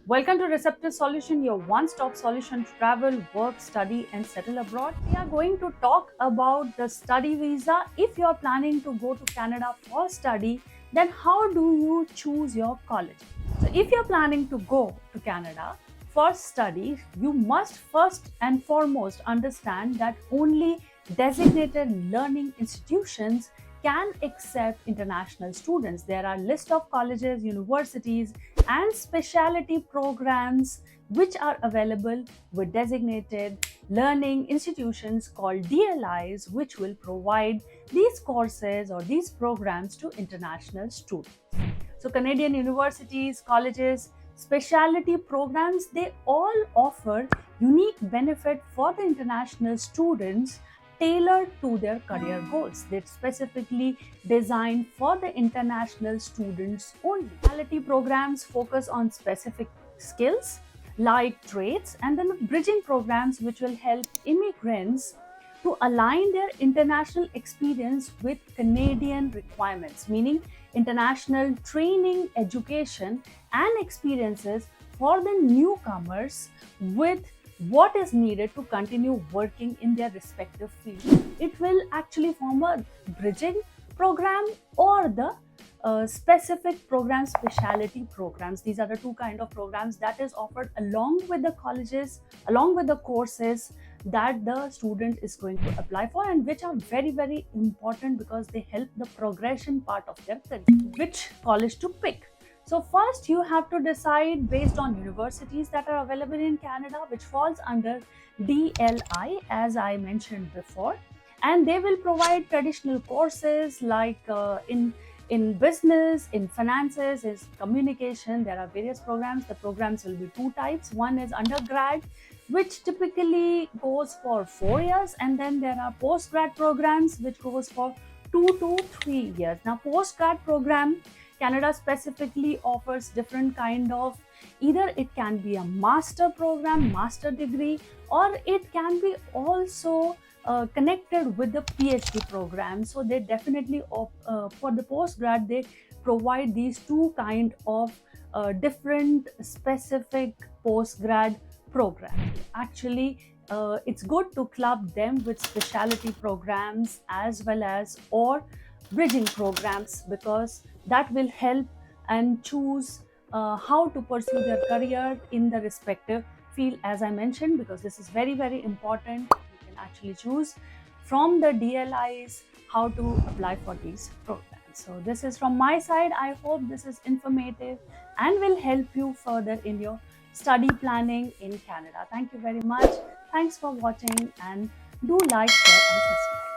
Welcome to Receptive Solution, your one-stop solution to travel, work, study, and settle abroad. We are going to talk about the study visa. If you are planning to go to Canada for study, then how do you choose your college? So if you're planning to go to Canada for study, you must first and foremost understand that only designated learning institutions can accept international students. There are list of colleges, universities, and specialty programs which are available with designated learning institutions called DLIs, which will provide these courses or these programs to international students. So Canadian universities, colleges, specialty programs, they all offer unique benefit for the international students tailored to their career goals. They're specifically designed for the international students only. Specialty programs focus on specific skills like trades, and then bridging programs which will help immigrants to align their international experience with Canadian requirements, meaning international training, education, and experiences for the newcomers with what is needed to continue working in their respective field. It will actually form a bridging program or the specific program, specialty programs. These are the two kind of programs that is offered along with the colleges, along with the courses that the student is going to apply for, and which are very important because they help the progression part of their career. Which college to pick? So first you have to decide based on universities that are available in Canada, which falls under DLI as I mentioned before, and they will provide traditional courses like in business, in finances, in communication. There are various programs. The programs will be two types. One is undergrad, which typically goes for 4 years, and then there are postgrad programs which goes for 2 to 3 years. Now postgrad program, Canada specifically offers different kind of, either it can be a master program, master degree, or it can be also connected with the PhD program. So they definitely for the postgrad they provide these two kind of different specific postgrad programs. Actually, it's good to club them with specialty programs as well as or bridging programs, because that will help and choose how to pursue their career in the respective field, as I mentioned, because this is very important. You can actually choose from the DLIs how to apply for these programs. So this is from my side. I hope this is informative and will help you further in your study planning in Canada. Thank you very much. Thanks for watching, and do like, share, and subscribe.